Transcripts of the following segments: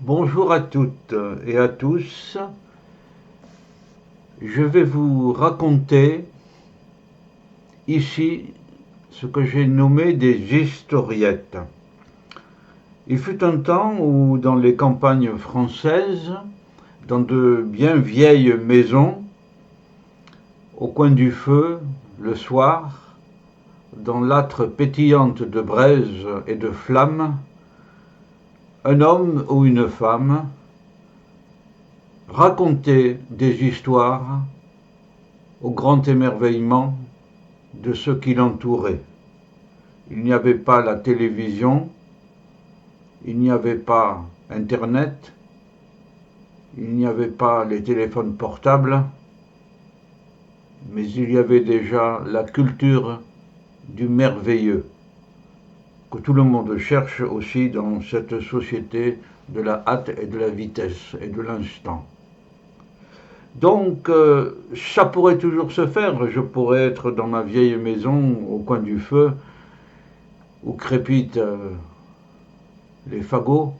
Bonjour à toutes et à tous. Je vais vous raconter ici ce que j'ai nommé des historiettes. Il fut un temps où dans les campagnes françaises, dans de bien vieilles maisons, au coin du feu, le soir, dans l'âtre pétillante de braise et de flammes, un homme ou une femme racontait des histoires au grand émerveillement de ceux qui l'entouraient. Il n'y avait pas la télévision, il n'y avait pas Internet, il n'y avait pas les téléphones portables, mais il y avait déjà la culture du merveilleux, que tout le monde cherche aussi dans cette société de la hâte et de la vitesse et de l'instant. Donc, ça pourrait toujours se faire. Je pourrais être dans ma vieille maison au coin du feu où crépitent les fagots,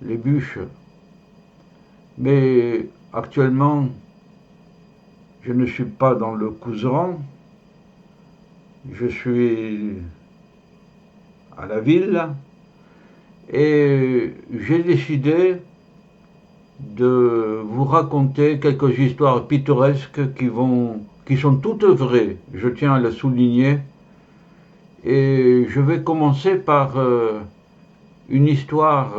les bûches. Mais actuellement, je ne suis pas dans le Couserans. Je suis à la ville et j'ai décidé de vous raconter quelques histoires pittoresques qui sont toutes vraies, je tiens à le souligner. Et je vais commencer par une histoire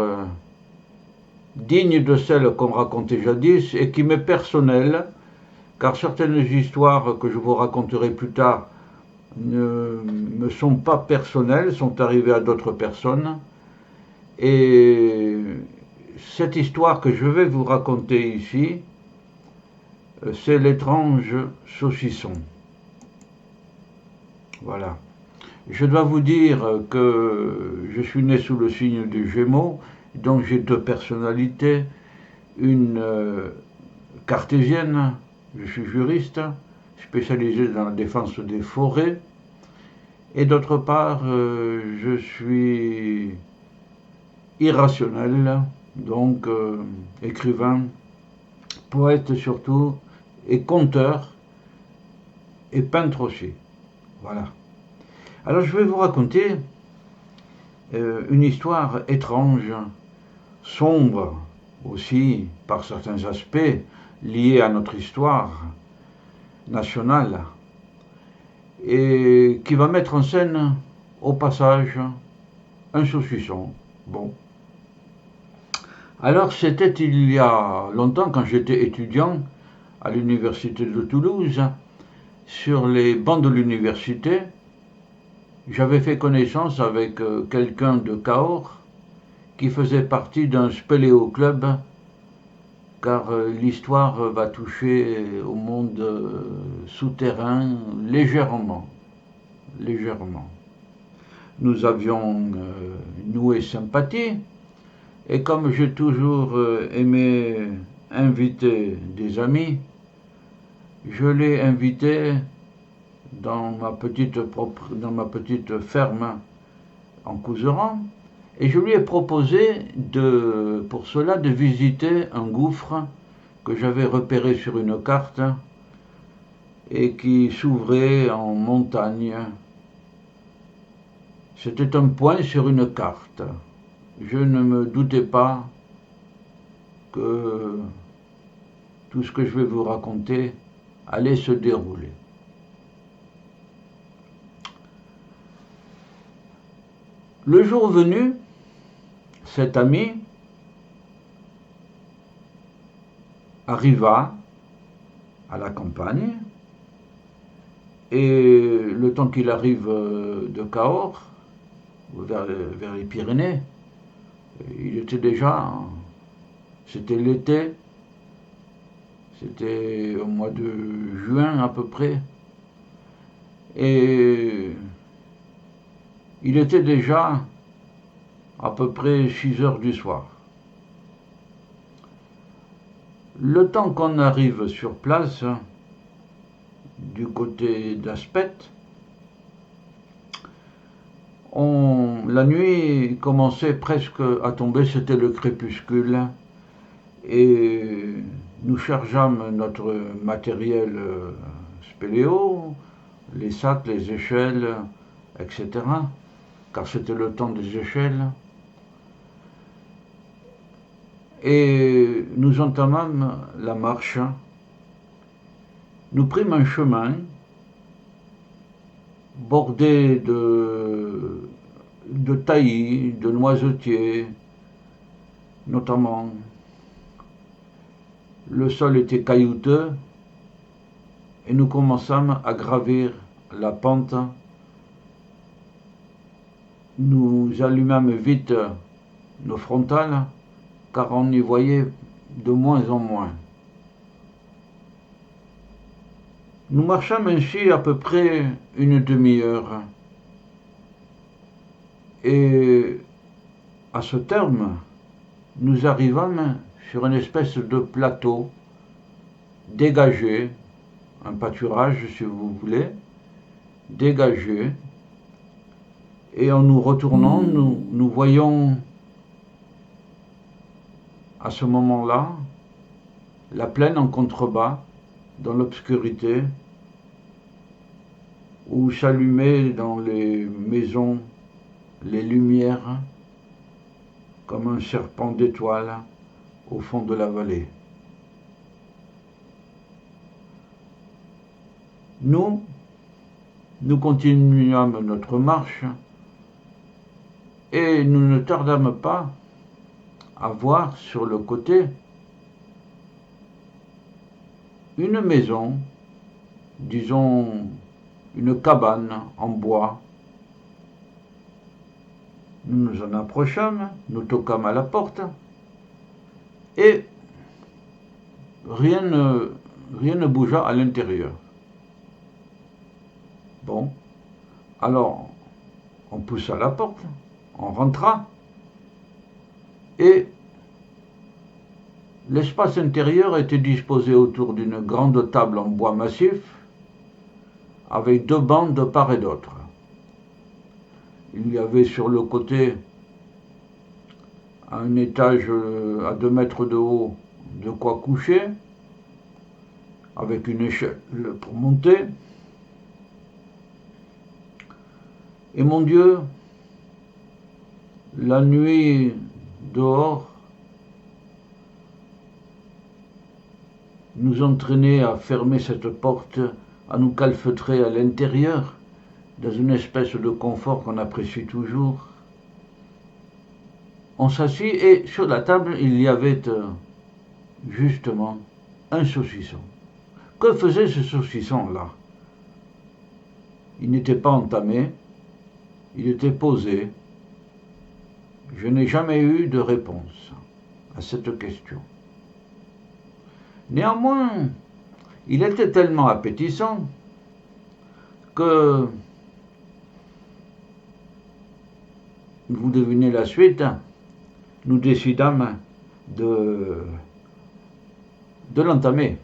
digne de celle qu'on racontait jadis et qui m'est personnelle, car certaines histoires que je vous raconterai plus tard ne me sont pas personnelles, sont arrivées à d'autres personnes. Et cette histoire que je vais vous raconter ici, c'est l'étrange saucisson. Voilà. Je dois vous dire que je suis né sous le signe du Gémeaux, donc j'ai deux personnalités, une cartésienne, je suis juriste, spécialisé dans la défense des forêts, et d'autre part, je suis irrationnel, donc écrivain, poète surtout, et conteur, et peintre aussi. Voilà. Alors je vais vous raconter une histoire étrange, sombre aussi par certains aspects liés à notre histoire nationale, et qui va mettre en scène au passage un saucisson. Bon. Alors c'était il y a longtemps, quand j'étais étudiant à l'université de Toulouse. Sur les bancs de l'université, j'avais fait connaissance avec quelqu'un de Cahors qui faisait partie d'un spéléo club, car l'histoire va toucher au monde souterrain légèrement. Nous avions noué sympathie, et comme j'ai toujours aimé inviter des amis, je l'ai invité dans ma petite ferme en Couserans, et je lui ai proposé pour cela de visiter un gouffre que j'avais repéré sur une carte et qui s'ouvrait en montagne. C'était un point sur une carte. Je ne me doutais pas que tout ce que je vais vous raconter allait se dérouler. Le jour venu, cet ami arriva à la campagne, et le temps qu'il arrive de Cahors, vers les Pyrénées, il était déjà, c'était l'été, c'était au mois de juin à peu près, et il était déjà à peu près 6 heures du soir. Le temps qu'on arrive sur place, du côté d'Aspet, La nuit commençait presque à tomber, c'était le crépuscule, et nous chargeâmes notre matériel spéléo, les sacs, les échelles, etc., car c'était le temps des échelles. Et nous entamâmes la marche. Nous prîmes un chemin bordé de taillis, de noisetiers, notamment. Le sol était caillouteux et nous commençâmes à gravir la pente. Nous allumâmes vite nos frontales car on y voyait de moins en moins. Nous marchâmes ainsi à peu près une demi-heure. Et à ce terme, nous arrivâmes sur une espèce de plateau dégagé, un pâturage si vous voulez, dégagé. Et en nous retournant, nous voyons à ce moment-là la plaine en contrebas, dans l'obscurité, où s'allumaient dans les maisons les lumières comme un serpent d'étoiles au fond de la vallée. Nous continuâmes notre marche et nous ne tardâmes pas à voir sur le côté une maison, disons une cabane en bois. Nous nous en approchâmes, nous toquâmes à la porte et rien ne bougea à l'intérieur. Bon, alors on poussa la porte, on rentra et l'espace intérieur était disposé autour d'une grande table en bois massif avec 2 bancs de part et d'autre. Il y avait sur le côté un étage à 2 mètres de haut, de quoi coucher, avec une échelle pour monter. Et mon Dieu, la nuit dehors nous entraînait à fermer cette porte, à nous calfeutrer à l'intérieur, dans une espèce de confort qu'on apprécie toujours. On s'assit et sur la table, il y avait justement un saucisson. Que faisait ce saucisson-là? Il n'était pas entamé, il était posé. Je n'ai jamais eu de réponse à cette question. Néanmoins, il était tellement appétissant que, vous devinez la suite, nous décidâmes de l'entamer.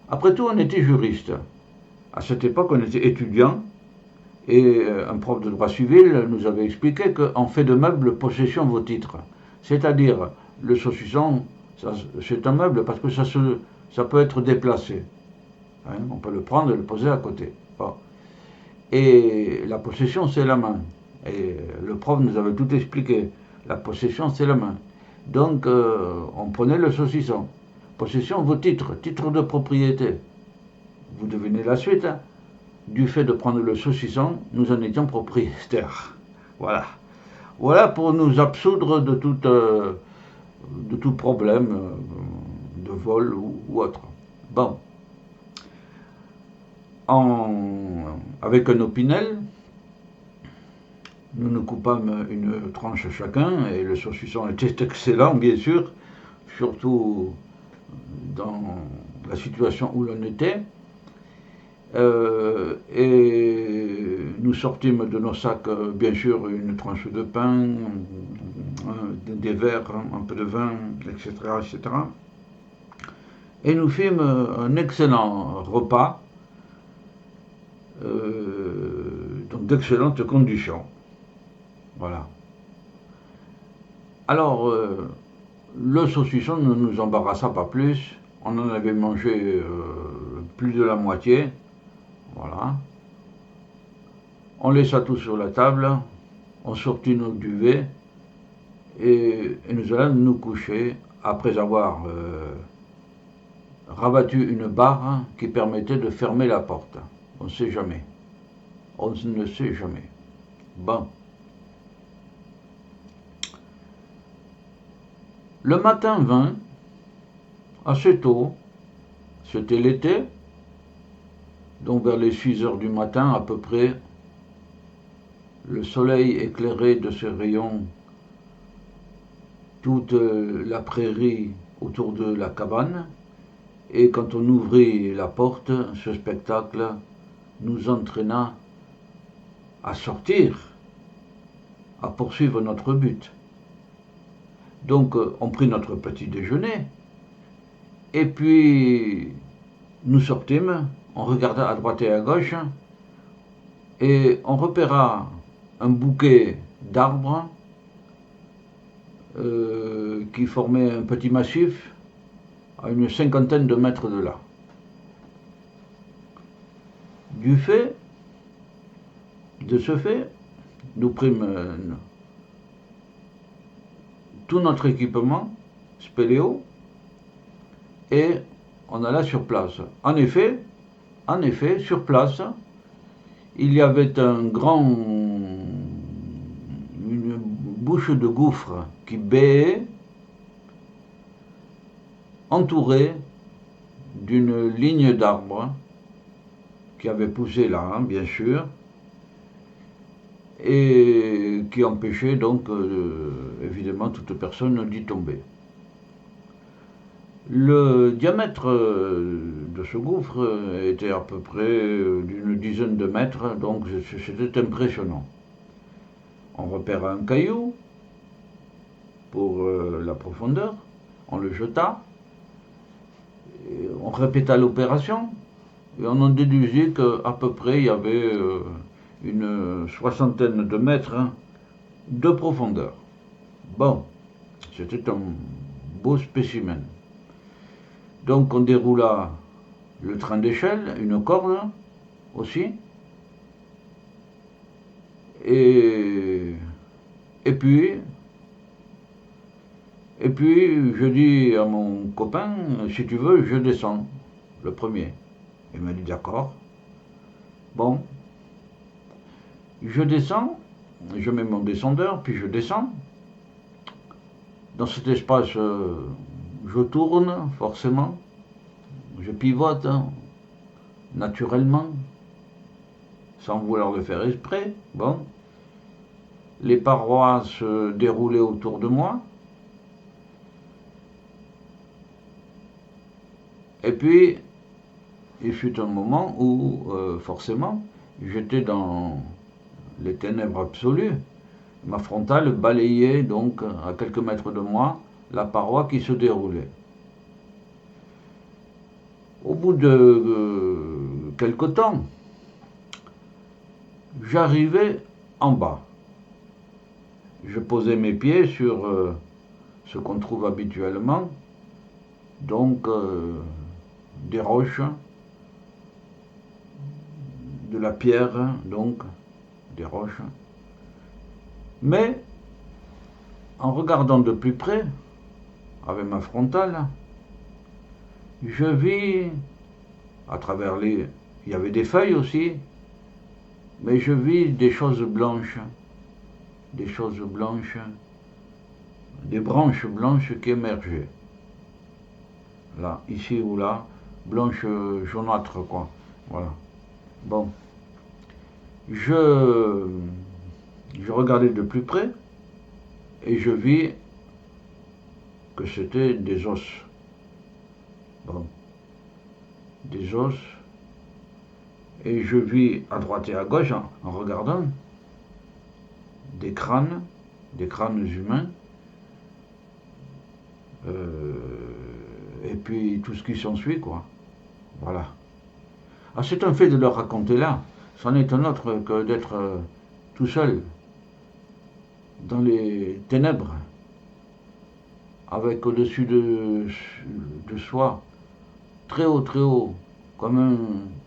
Après tout, on était juriste. À cette époque, on était étudiant et un prof de droit civil nous avait expliqué qu'en fait de meuble, possession vos titres. C'est-à-dire, le saucisson, c'est un meuble parce que ça peut être déplacé. Hein, on peut le prendre et le poser à côté. Bon. Et la possession, c'est la main. Et le prof nous avait tout expliqué. La possession, c'est la main. Donc, on prenait le saucisson. Possession, vos titres de propriété. Vous devinez la suite. Hein. Du fait de prendre le saucisson, nous en étions propriétaires. Voilà. Voilà pour nous absoudre de tout problème de vol ou autre. Bon. Avec un opinel, nous coupâmes une tranche chacun et le saucisson était excellent, bien sûr, surtout dans la situation où l'on était. Et nous sortîmes de nos sacs, bien sûr, une tranche de pain, des verres, un peu de vin, etc., etc. Et nous fîmes un excellent repas, dans d'excellentes conditions. Voilà. Alors, le saucisson ne nous embarrassa pas plus. On en avait mangé plus de la moitié. Voilà. On laissa tout sur la table. On sortit nos duvets. Et nous allons nous coucher après avoir rabattu une barre qui permettait de fermer la porte. On ne sait jamais. On ne sait jamais. Bon. Le matin vint, assez tôt, c'était l'été, donc vers les 6 heures du matin à peu près, le soleil éclairait de ses rayons toute la prairie autour de la cabane, et quand on ouvrit la porte, ce spectacle nous entraîna à sortir, à poursuivre notre but. Donc on prit notre petit déjeuner, et puis nous sortîmes, on regarda à droite et à gauche, et on repéra un bouquet d'arbres qui formait un petit massif à une 50aine de mètres de là. De ce fait, nous prîmes tout notre équipement spéléo et on alla sur place. En effet, sur place, il y avait une bouche de gouffre qui béait, entourée d'une ligne d'arbres qui avait poussé là, bien sûr, et qui empêchait donc évidemment toute personne d'y tomber. Le diamètre de ce gouffre était à peu près d'une dizaine de mètres, donc c'était impressionnant. On repéra un caillou pour la profondeur, on le jeta, et on répéta l'opération, et on en déduisit qu'à peu près il y avait une 60aine de mètres de profondeur. Bon, c'était un beau spécimen. Donc on déroula le train d'échelle, une corde aussi, et puis je dis à mon copain, si tu veux, je descends, le premier. Il m'a dit d'accord. Bon, je descends, je mets mon descendeur, puis je descends. Dans cet espace, je tourne forcément, je pivote naturellement, sans vouloir le faire exprès. Bon, les parois se déroulaient autour de moi. Et puis, il fut un moment où, forcément, j'étais dans les ténèbres absolues. Ma frontale balayait donc, à quelques mètres de moi, la paroi qui se déroulait. Au bout de quelque temps, j'arrivais en bas. Je posais mes pieds sur ce qu'on trouve habituellement, donc des roches, de la pierre, donc des roches. Mais en regardant de plus près, avec ma frontale, je vis, à travers il y avait des feuilles aussi, mais je vis des choses blanches, des branches blanches qui émergeaient. Là, ici ou là, blanches jaunâtres, quoi. Voilà. Bon. Je regardais de plus près et je vis que c'était des os. Bon. Des os. Et je vis à droite et à gauche, en regardant, des crânes humains, et puis tout ce qui s'ensuit, quoi. Voilà. Ah, c'est un fait de le raconter là. C'en est un autre que d'être tout seul. dans les ténèbres, avec au-dessus de soi, très haut, comme un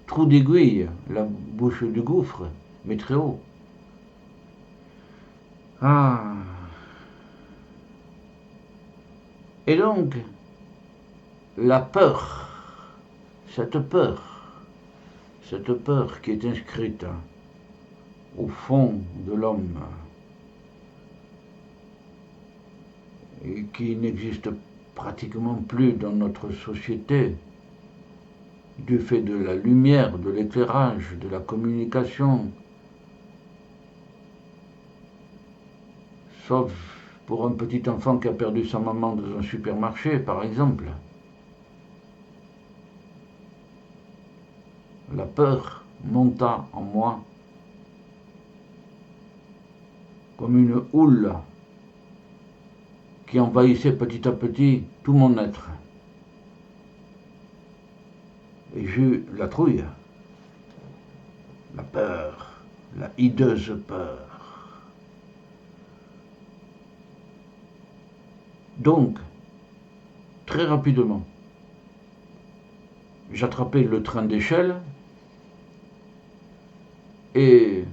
trou d'aiguille, la bouche du gouffre, mais très haut. Ah. Et donc, la peur, cette peur qui est inscrite au fond de l'homme et qui n'existe pratiquement plus dans notre société, du fait de la lumière, de l'éclairage, de la communication, sauf pour un petit enfant qui a perdu sa maman dans un supermarché, par exemple. La peur monta en moi comme une houle qui envahissait petit à petit tout mon être. Et j'eus la trouille, la peur, la hideuse peur. Donc, très rapidement, j'attrapais le train d'échelle et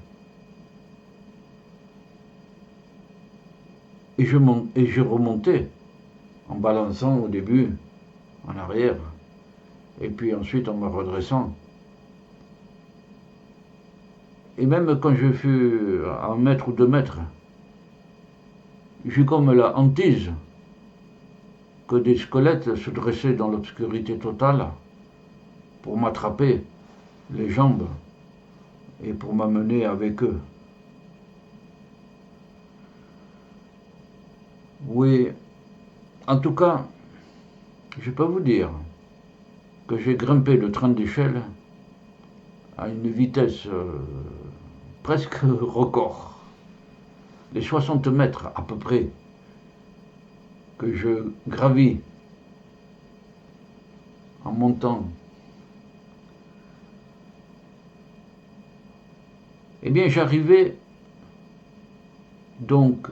je remontais en balançant au début en arrière et puis ensuite en me redressant. Et même quand je fus à 1 mètre ou 2 mètres, j'eus comme la hantise que des squelettes se dressaient dans l'obscurité totale pour m'attraper les jambes et pour m'amener avec eux. Oui, en tout cas, je peux vous dire que j'ai grimpé le train d'échelle à une vitesse presque record. Les 60 mètres à peu près que je gravis en montant, eh bien j'arrivais donc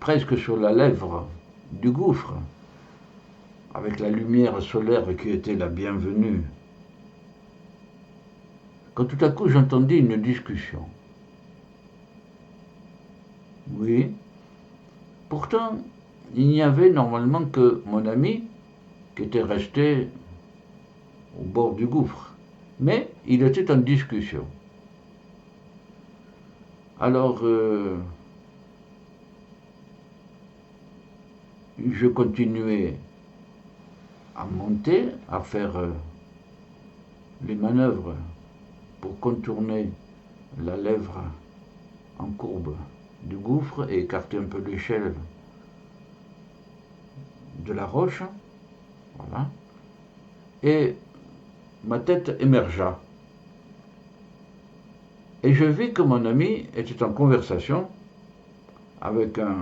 presque sur la lèvre du gouffre, avec la lumière solaire qui était la bienvenue, quand tout à coup j'entendis une discussion. Oui, pourtant il n'y avait normalement que mon ami qui était resté au bord du gouffre, mais il était en discussion. Alors, je continuais à monter, à faire les manœuvres pour contourner la lèvre en courbe du gouffre et écarter un peu l'échelle de la roche. Voilà. Et ma tête émergea. Et je vis que mon ami était en conversation avec un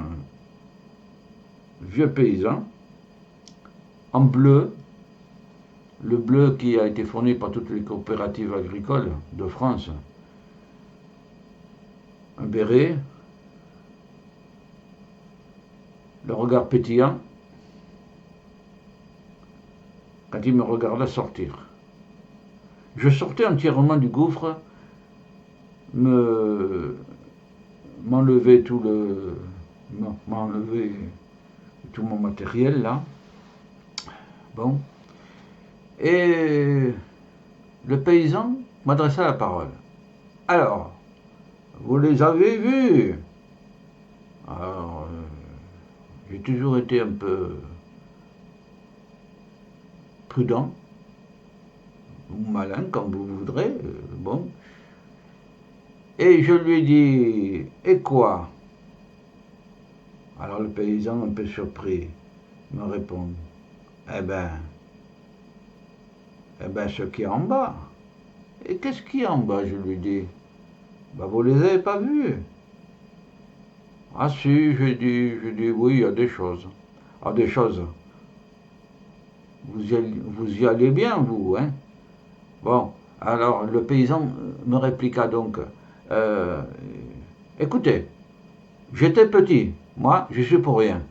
vieux paysan en bleu, le bleu qui a été fourni par toutes les coopératives agricoles de France. Un béret, le regard pétillant, quand il me regarda sortir. Je sortais entièrement du gouffre, m'enlever tout mon matériel là. Bon. Et le paysan m'adressa la parole. Alors, vous les avez vus? Alors, j'ai toujours été un peu prudent, ou malin, comme vous voudrez, bon. Et je lui ai dit, et quoi? Alors le paysan, un peu surpris, me répond, eh ben, ce qui est en bas. Et qu'est-ce qui est en bas, je lui dis? Ben, vous les avez pas vus? Ah si, j'ai dit, oui, il y a des choses. Ah, des choses. Vous y allez bien, vous, hein? Bon, alors le paysan me répliqua donc, écoutez, J'étais petit, moi, je suis pour rien.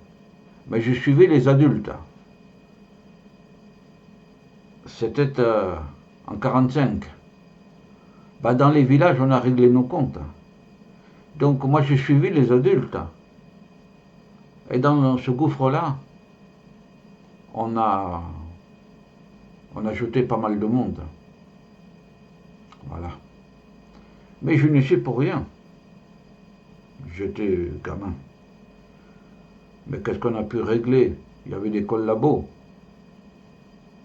Mais je suivais les adultes. C'était en 45. Bah, dans les villages, on a réglé nos comptes. Donc moi, j'ai suivi les adultes. Et dans ce gouffre-là, on a, on a jeté pas mal de monde. Voilà. Mais je ne suis pour rien. J'étais gamin. Mais qu'est-ce qu'on a pu régler? Il y avait des collabos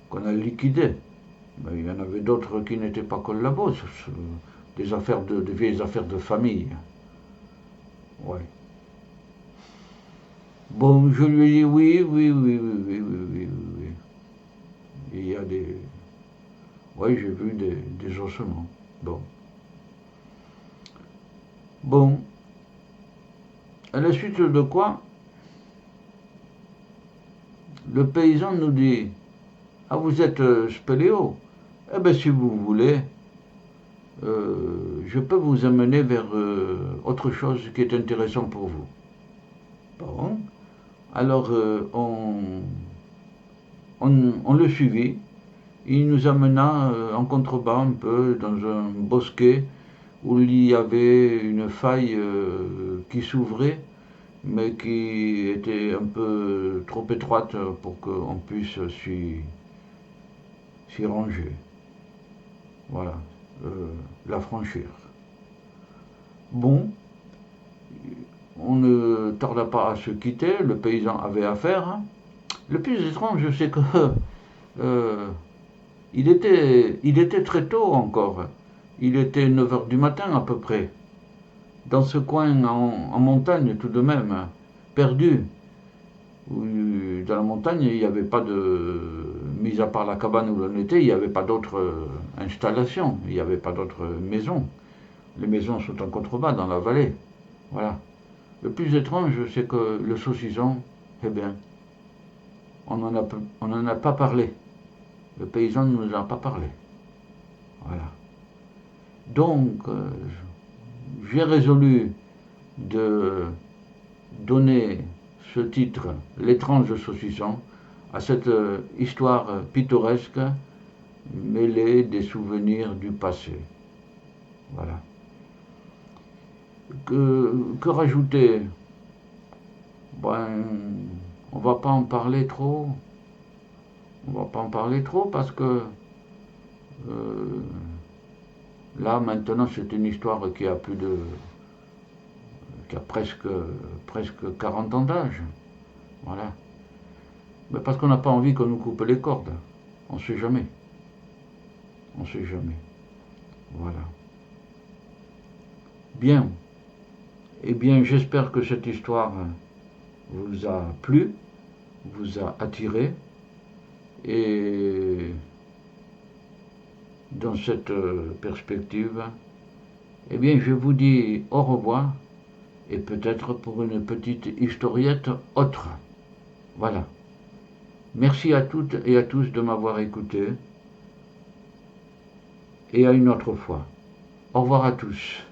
qu'on a liquidés. Mais il y en avait d'autres qui n'étaient pas collabos. Des affaires de vieilles affaires de famille. Ouais. Bon, je lui ai dit oui, oui, oui, oui, oui, oui, oui, oui. Il y a des... Oui, j'ai vu des ossements. Bon. Bon. À la suite de quoi, le paysan nous dit, ah, vous êtes spéléo? Eh bien, si vous voulez, je peux vous amener vers autre chose qui est intéressant pour vous. Bon. Alors, on le suivit. Il nous amena en contrebas un peu dans un bosquet où il y avait une faille qui s'ouvrait, mais qui était un peu trop étroite pour qu'on puisse s'y ranger. Voilà, la franchir. Bon, on ne tarda pas à se quitter, le paysan avait affaire. Le plus étrange, c'est que il était très tôt encore. Il était 9 heures du matin à peu près. Dans ce coin en montagne tout de même, perdu. Dans la montagne, il n'y avait pas de... Mis à part la cabane où l'on était, il n'y avait pas d'autres installations, il n'y avait pas d'autres maisons. Les maisons sont en contrebas dans la vallée. Voilà. Le plus étrange, c'est que le saucisson, eh bien, on n'en a pas parlé. Le paysan ne nous en a pas parlé. Voilà. Donc, j'ai résolu de donner ce titre, L'étrange saucisson, à cette histoire pittoresque mêlée des souvenirs du passé. Voilà. Que rajouter? Ben, on va pas en parler trop. On va pas en parler trop parce que là maintenant c'est une histoire qui a presque 40 ans d'âge. Voilà. Mais parce qu'on n'a pas envie qu'on nous coupe les cordes. On ne sait jamais. On ne sait jamais. Voilà. Bien. Eh bien, j'espère que cette histoire vous a plu, vous a attiré. Et dans cette perspective, eh bien, je vous dis au revoir et peut-être pour une petite historiette autre. Voilà. Merci à toutes et à tous de m'avoir écouté et à une autre fois. Au revoir à tous.